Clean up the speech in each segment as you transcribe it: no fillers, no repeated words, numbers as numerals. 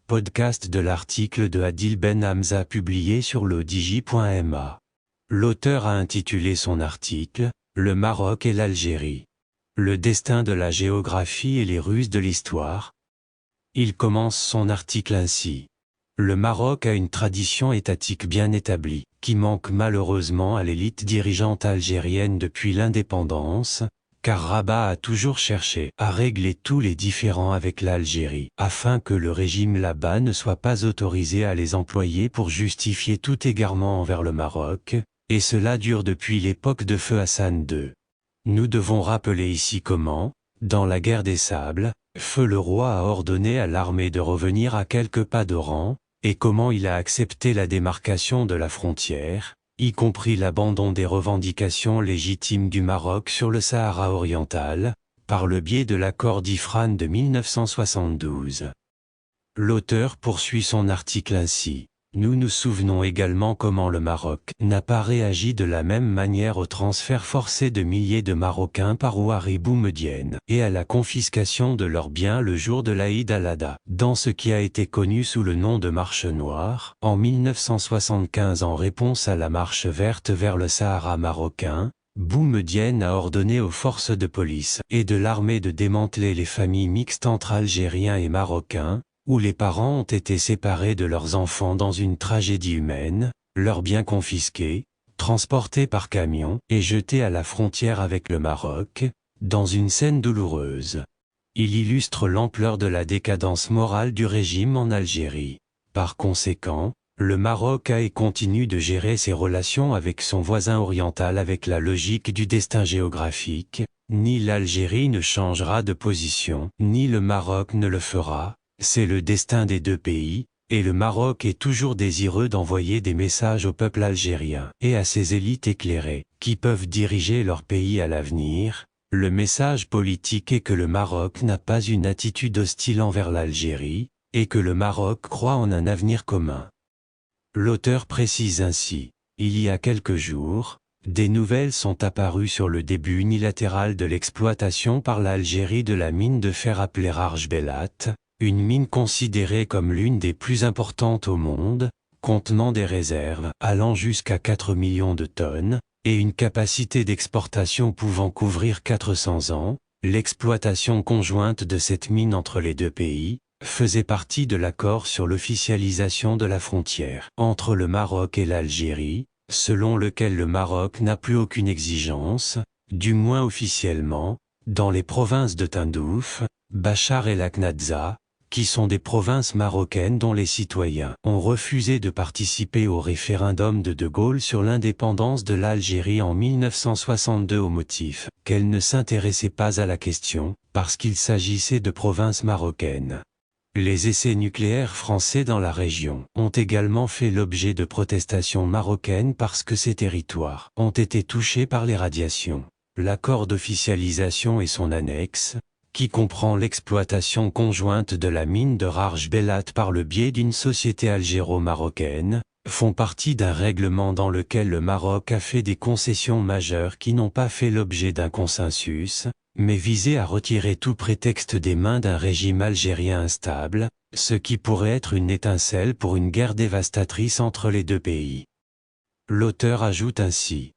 podcast de l'article de Adil Ben Hamza publié sur le-digi.ma. L'auteur a intitulé son article « Le Maroc et l'Algérie. Le destin de la géographie et les ruses de l'histoire ». Il commence son article ainsi. Le Maroc a une tradition étatique bien établie, qui manque malheureusement à l'élite dirigeante algérienne depuis l'indépendance, car Rabat a toujours cherché à régler tous les différends avec l'Algérie, afin que le régime là-bas ne soit pas autorisé à les employer pour justifier tout égarement envers le Maroc, et cela dure depuis l'époque de Feu Hassan II. Nous devons rappeler ici comment, dans la guerre des Sables, Feu le roi a ordonné à l'armée de revenir à quelques pas d'Oran, et comment il a accepté la démarcation de la frontière, y compris l'abandon des revendications légitimes du Maroc sur le Sahara oriental, par le biais de l'accord d'Ifrane de 1972. L'auteur poursuit son article ainsi. Nous nous souvenons également comment le Maroc n'a pas réagi de la même manière au transfert forcé de milliers de Marocains par Ouari Boumedienne et à la confiscation de leurs biens le jour de l'Aïd al-Adha, dans ce qui a été connu sous le nom de Marche Noire, en 1975 en réponse à la Marche Verte vers le Sahara marocain. Boumedienne a ordonné aux forces de police et de l'armée de démanteler les familles mixtes entre Algériens et Marocains, où les parents ont été séparés de leurs enfants dans une tragédie humaine, leurs biens confisqués, transportés par camion et jetés à la frontière avec le Maroc, dans une scène douloureuse. Il illustre l'ampleur de la décadence morale du régime en Algérie. Par conséquent, le Maroc a et continue de gérer ses relations avec son voisin oriental avec la logique du destin géographique. Ni l'Algérie ne changera de position, ni le Maroc ne le fera. C'est le destin des deux pays, et le Maroc est toujours désireux d'envoyer des messages au peuple algérien et à ses élites éclairées, qui peuvent diriger leur pays à l'avenir. Le message politique est que le Maroc n'a pas une attitude hostile envers l'Algérie, et que le Maroc croit en un avenir commun. L'auteur précise ainsi, il y a quelques jours, des nouvelles sont apparues sur le début unilatéral de l'exploitation par l'Algérie de la mine de fer appelée Rarj Belat, une mine considérée comme l'une des plus importantes au monde, contenant des réserves allant jusqu'à 4 millions de tonnes, et une capacité d'exportation pouvant couvrir 400 ans. L'exploitation conjointe de cette mine entre les deux pays faisait partie de l'accord sur l'officialisation de la frontière entre le Maroc et l'Algérie, selon lequel le Maroc n'a plus aucune exigence, du moins officiellement, dans les provinces de Tindouf, Bachar et Lac-Natzah, qui sont des provinces marocaines dont les citoyens ont refusé de participer au référendum de Gaulle sur l'indépendance de l'Algérie en 1962 au motif qu'elle ne s'intéressait pas à la question, parce qu'il s'agissait de provinces marocaines. Les essais nucléaires français dans la région ont également fait l'objet de protestations marocaines parce que ces territoires ont été touchés par les radiations. L'accord d'officialisation et son annexe, qui comprend l'exploitation conjointe de la mine de Rarj Belat par le biais d'une société algéro-marocaine, font partie d'un règlement dans lequel le Maroc a fait des concessions majeures qui n'ont pas fait l'objet d'un consensus, mais visaient à retirer tout prétexte des mains d'un régime algérien instable, ce qui pourrait être une étincelle pour une guerre dévastatrice entre les deux pays. L'auteur ajoute ainsi.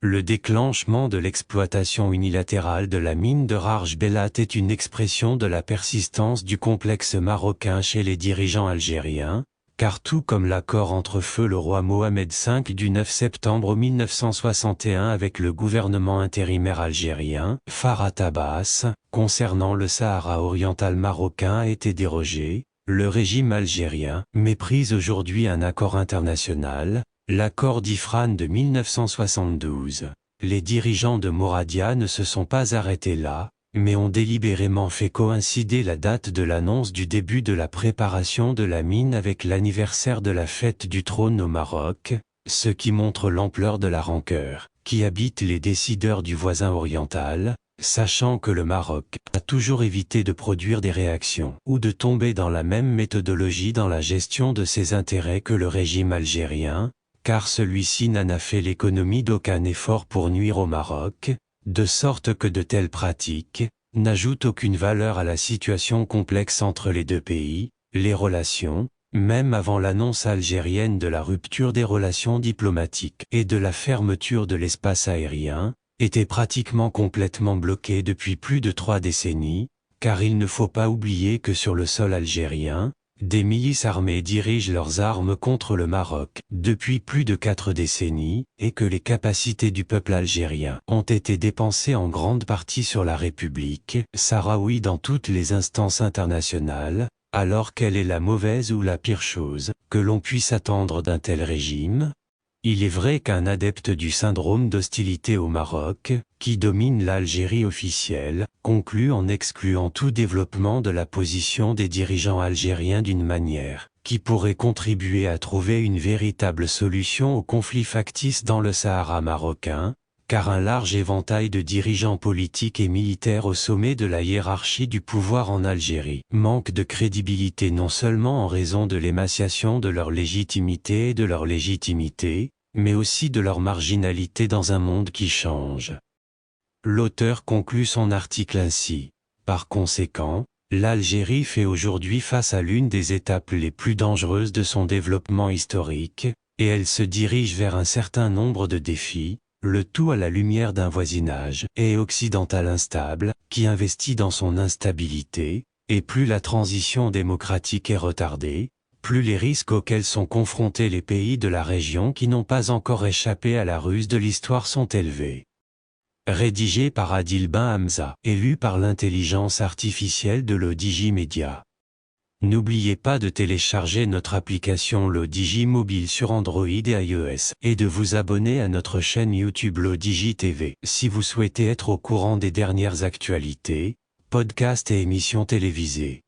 Le déclenchement de l'exploitation unilatérale de la mine de Rarj Belat est une expression de la persistance du complexe marocain chez les dirigeants algériens, car tout comme l'accord entre Feu le roi Mohamed V du 9 septembre 1961 avec le gouvernement intérimaire algérien, Farhat Abbas, concernant le Sahara oriental marocain a été dérogé, le régime algérien méprise aujourd'hui un accord international, l'accord d'Ifrane de 1972. Les dirigeants de Mouradia ne se sont pas arrêtés là, mais ont délibérément fait coïncider la date de l'annonce du début de la préparation de la mine avec l'anniversaire de la fête du trône au Maroc, ce qui montre l'ampleur de la rancœur qui habite les décideurs du voisin oriental, sachant que le Maroc a toujours évité de produire des réactions ou de tomber dans la même méthodologie dans la gestion de ses intérêts que le régime algérien, car celui-ci n'en fait l'économie d'aucun effort pour nuire au Maroc, de sorte que de telles pratiques n'ajoutent aucune valeur à la situation complexe entre les deux pays, les relations, même avant l'annonce algérienne de la rupture des relations diplomatiques et de la fermeture de l'espace aérien, étaient pratiquement complètement bloquées depuis plus de 3 décennies, car il ne faut pas oublier que sur le sol algérien, des milices armées dirigent leurs armes contre le Maroc depuis plus de 4 décennies, et que les capacités du peuple algérien ont été dépensées en grande partie sur la République sahraoui dans toutes les instances internationales, alors quelle est la mauvaise ou la pire chose que l'on puisse attendre d'un tel régime? Il est vrai qu'un adepte du syndrome d'hostilité au Maroc, qui domine l'Algérie officielle, conclut en excluant tout développement de la position des dirigeants algériens d'une manière qui pourrait contribuer à trouver une véritable solution au conflit factice dans le Sahara marocain, car un large éventail de dirigeants politiques et militaires au sommet de la hiérarchie du pouvoir en Algérie manque de crédibilité non seulement en raison de l'émaciation de leur légitimité et de leur légitimité, mais aussi de leur marginalité dans un monde qui change. L'auteur conclut son article ainsi. Par conséquent, l'Algérie fait aujourd'hui face à l'une des étapes les plus dangereuses de son développement historique, et elle se dirige vers un certain nombre de défis, le tout à la lumière d'un voisinage et occidental instable, qui investit dans son instabilité, et plus la transition démocratique est retardée, plus les risques auxquels sont confrontés les pays de la région qui n'ont pas encore échappé à la ruse de l'histoire sont élevés. Rédigé par Adil Ben Hamza et lu par l'intelligence artificielle de l'Odigi Media. N'oubliez pas de télécharger notre application l'Odigi Mobile sur Android et iOS et de vous abonner à notre chaîne YouTube l'Odigi TV si vous souhaitez être au courant des dernières actualités, podcasts et émissions télévisées.